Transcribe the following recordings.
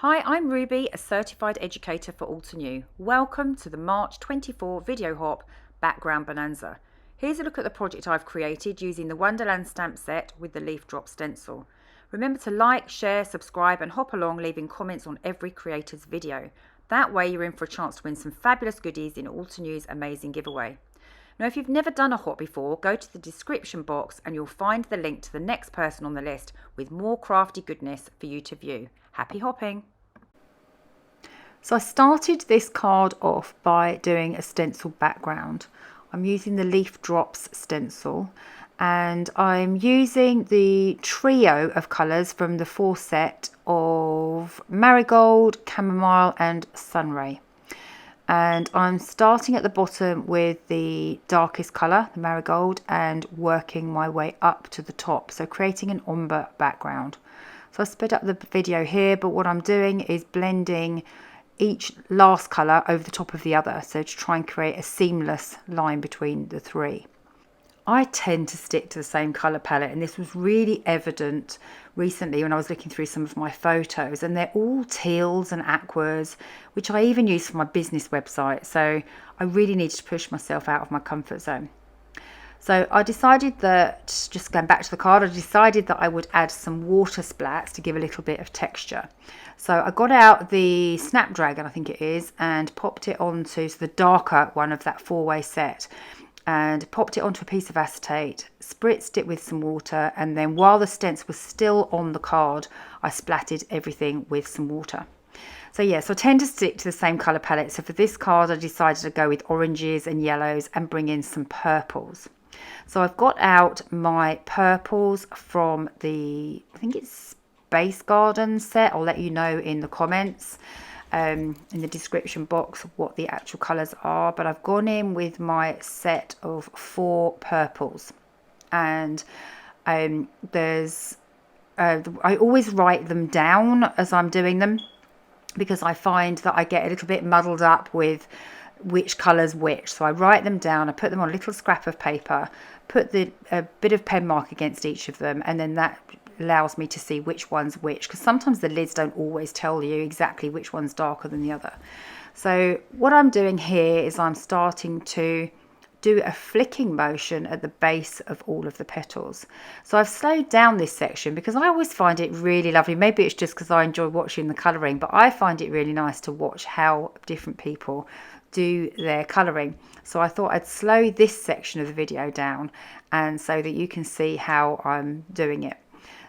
Hi, I'm Ruby, a certified educator for Altenew. Welcome to the March 24 video hop background bonanza. Here's a look at the project I've created using the Wonderland stamp set with the leaf drop stencil. Remember to like, share, subscribe and hop along, leaving comments on every creator's video. That way you're in for a chance to win some fabulous goodies in Altenew's amazing giveaway. Now, if you've never done a hop before, go to the description box and you'll find the link to the next person on the list with more crafty goodness for you to view. Happy hopping! So I started this card off by doing a stencil background. I'm using the leaf drops stencil and I'm using the trio of colours from the 4 set of Marigold, Chamomile and Sunray. And I'm starting at the bottom with the darkest colour, the Marigold, and working my way up to the top, so creating an ombre background. So I sped up the video here, but what I'm doing is blending each last colour over the top of the other, so to try and create a seamless line between the three. I tend to stick to the same colour palette, and this was really evident recently when I was looking through some of my photos, and they're all teals and aquas, which I even use for my business website, so I really needed to push myself out of my comfort zone. So I decided that, just going back to the card, I decided that I would add some water splats to give a little bit of texture. So I got out the Snapdragon, I think it is, and popped it onto the darker one of that 4-way set, and popped it onto a piece of acetate, spritzed it with some water, and then while the stencil was still on the card, I splatted everything with some water. So I tend to stick to the same colour palette. So for this card, I decided to go with oranges and yellows and bring in some purples. So I've got out my purples from the, I think it's Space Garden set. I'll let you know in the comments, in the description box, what the actual colours are. But I've gone in with my set of 4 purples. And I always write them down as I'm doing them, because I find that I get a little bit muddled up with which colours which. So I write them down, I put them on a little scrap of paper, put a bit of pen mark against each of them, and then that allows me to see which one's which, because sometimes the lids don't always tell you exactly which one's darker than the other. So what I'm doing here is I'm starting to do a flicking motion at the base of all of the petals. So I've slowed down this section because I always find it really lovely. Maybe it's just because I enjoy watching the colouring, but I find it really nice to watch how different people do their colouring. So I thought I'd slow this section of the video down, and so that you can see how I'm doing it.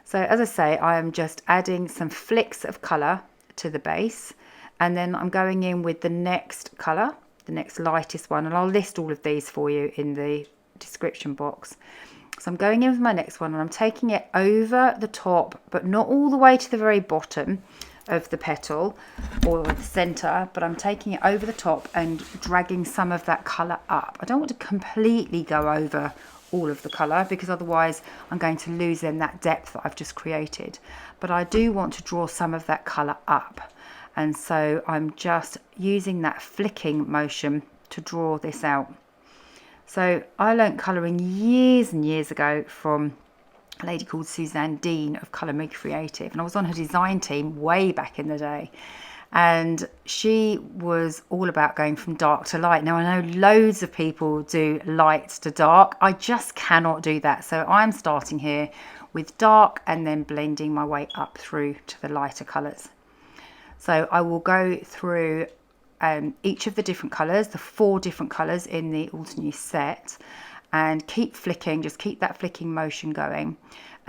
So as I say, I am just adding some flicks of colour to the base, and then I'm going in with the next colour, the next lightest one, and I'll list all of these for you in the description box. So I'm going in with my next one, and I'm taking it over the top, but not all the way to the very bottom of the petal or the center, but I'm taking it over the top and dragging some of that colour up. I don't want to completely go over all of the colour, because otherwise I'm going to lose in that depth that I've just created, but I do want to draw some of that colour up, and so I'm just using that flicking motion to draw this out. So I learnt colouring years and years ago from a lady called Suzanne Dean of Colour Me Creative, and I was on her design team way back in the day, and she was all about going from dark to light. Now I know loads of people do light to dark. I just cannot do that, so I'm starting here with dark and then blending my way up through to the lighter colours. So I will go through each of the different colours, the 4 different colours in the Altenew set, and keep flicking, just keep that flicking motion going.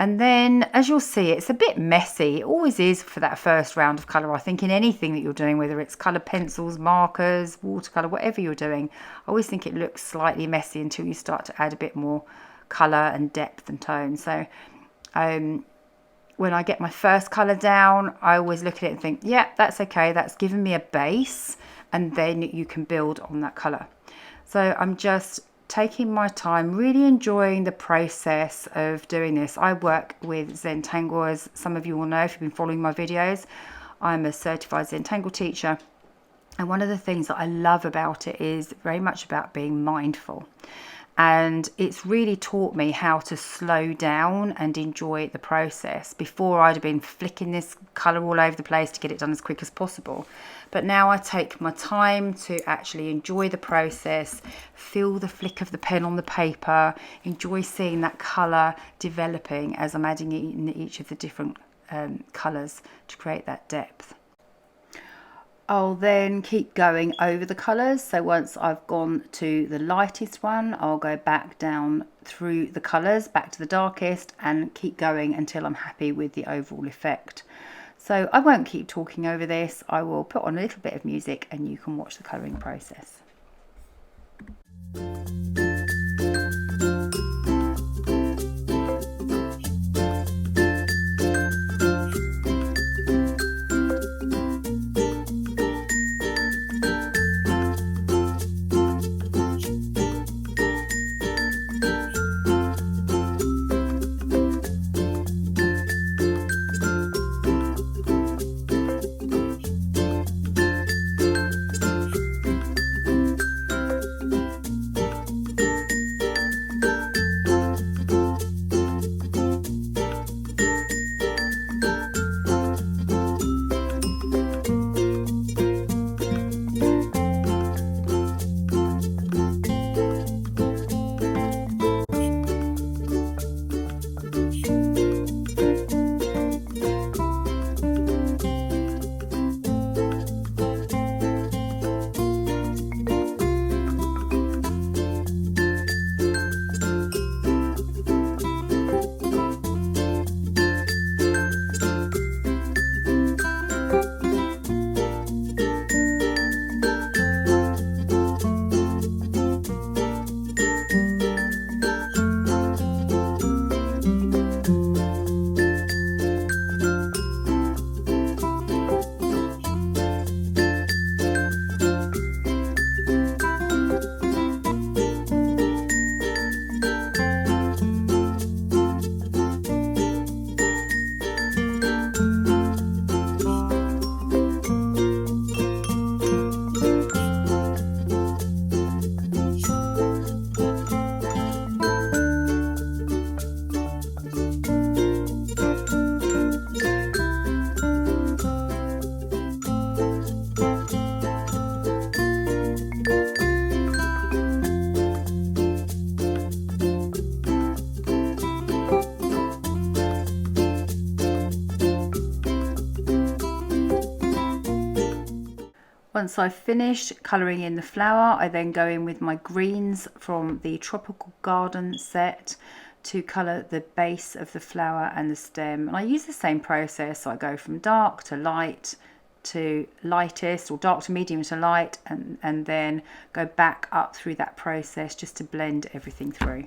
And then, as you'll see, it's a bit messy. It always is for that first round of colour, I think, in anything that you're doing, whether it's coloured pencils, markers, watercolour, whatever you're doing. I always think it looks slightly messy until you start to add a bit more colour and depth and tone. So when I get my first colour down, I always look at it and think, yeah, that's okay, that's given me a base, and then you can build on that colour. So I'm just taking my time, really enjoying the process of doing this. I work with Zentangle, as some of you will know if you've been following my videos. I'm a certified Zentangle teacher, and one of the things that I love about it is very much about being mindful. and it's really taught me how to slow down and enjoy the process. Before, I'd have been flicking this colour all over the place to get it done as quick as possible, but now I take my time to actually enjoy the process, feel the flick of the pen on the paper, enjoy seeing that colour developing as I'm adding in each of the different colours to create that depth. I'll then keep going over the colours. So once I've gone to the lightest one, I'll go back down through the colours, back to the darkest, and keep going until I'm happy with the overall effect. So I won't keep talking over this. I will put on a little bit of music and you can watch the colouring process. Once I've finished colouring in the flower, I then go in with my greens from the Tropical Garden set to colour the base of the flower and the stem. And I use the same process, so I go from dark to light to lightest, or dark to medium to light, and then go back up through that process just to blend everything through.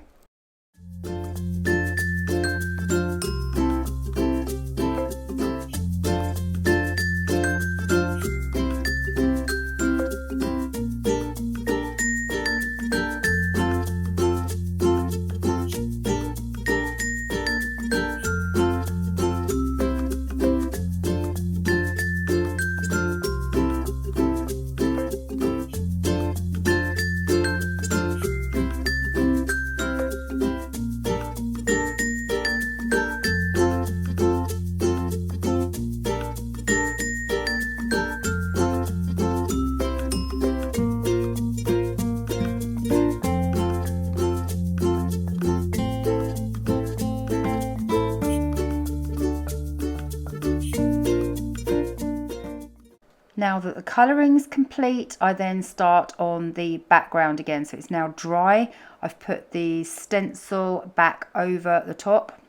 Now that the colouring's complete, I then start on the background again. So it's now dry. I've put the stencil back over the top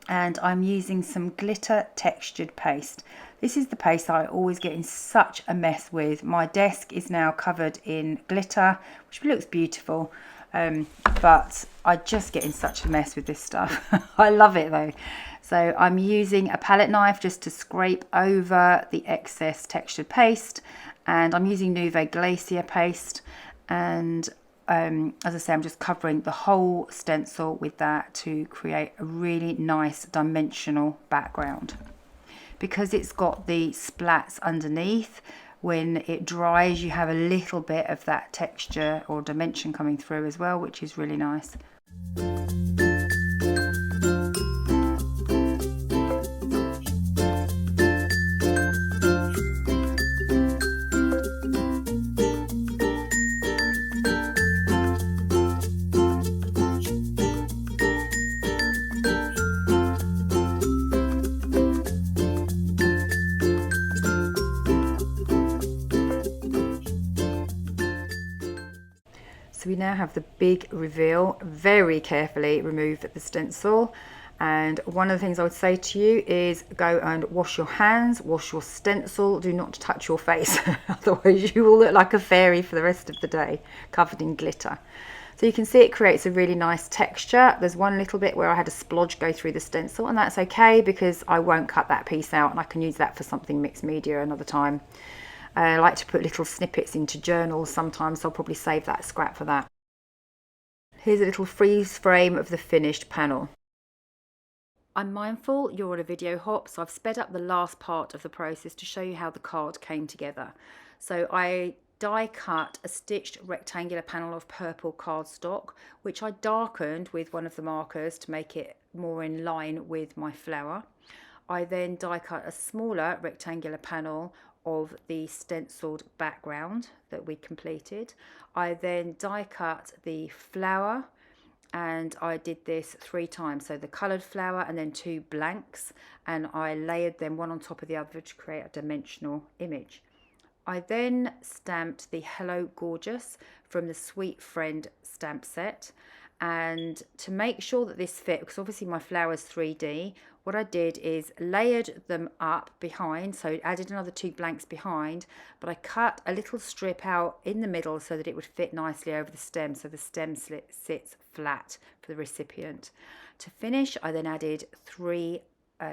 and I'm using some glitter textured paste. This is the paste that I always get in such a mess with. My desk is now covered in glitter, which looks beautiful, but I just get in such a mess with this stuff. I love it though. So I'm using a palette knife just to scrape over the excess textured paste, and I'm using Nuvo Glacier paste, and as I say, I'm just covering the whole stencil with that to create a really nice dimensional background. Because it's got the splats underneath, when it dries, you have a little bit of that texture or dimension coming through as well, which is really nice. So we now have the big reveal. Very carefully remove the stencil, and one of the things I would say to you is go and wash your hands, wash your stencil, do not touch your face, otherwise you will look like a fairy for the rest of the day, covered in glitter. So you can see it creates a really nice texture. There's one little bit where I had a splodge go through the stencil, and that's okay because I won't cut that piece out and I can use that for something mixed media another time. I like to put little snippets into journals sometimes, so I'll probably save that scrap for that. Here's a little freeze frame of the finished panel. I'm mindful you're on a video hop, so I've sped up the last part of the process to show you how the card came together. So I die cut a stitched rectangular panel of purple cardstock, which I darkened with one of the markers to make it more in line with my flower. I then die cut a smaller rectangular panel of the stenciled background that we completed. I then die cut the flower, and I did this 3 times, so the coloured flower and then 2 blanks, and I layered them one on top of the other to create a dimensional image. I then stamped the Hello Gorgeous from the Sweet Friend stamp set, and to make sure that this fit, because obviously my flower is 3D, what I did is layered them up behind, so added another 2 blanks behind, but I cut a little strip out in the middle so that it would fit nicely over the stem, so the stem sits flat for the recipient. To finish, I then added 3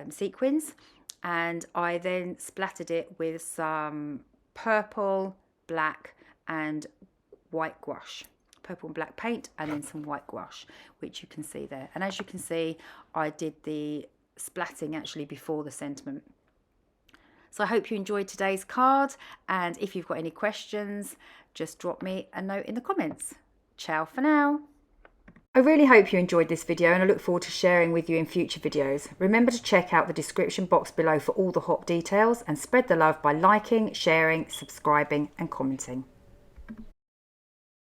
sequins, and I then splattered it with some purple, black and white gouache. Purple and black paint, and then some white gouache, which you can see there. And as you can see, I did the splatting actually before the sentiment. So I hope you enjoyed today's card, and if you've got any questions, just drop me a note in the comments. Ciao for now. I really hope you enjoyed this video, and I look forward to sharing with you in future videos. Remember to check out the description box below for all the hop details, and spread the love by liking, sharing, subscribing and commenting.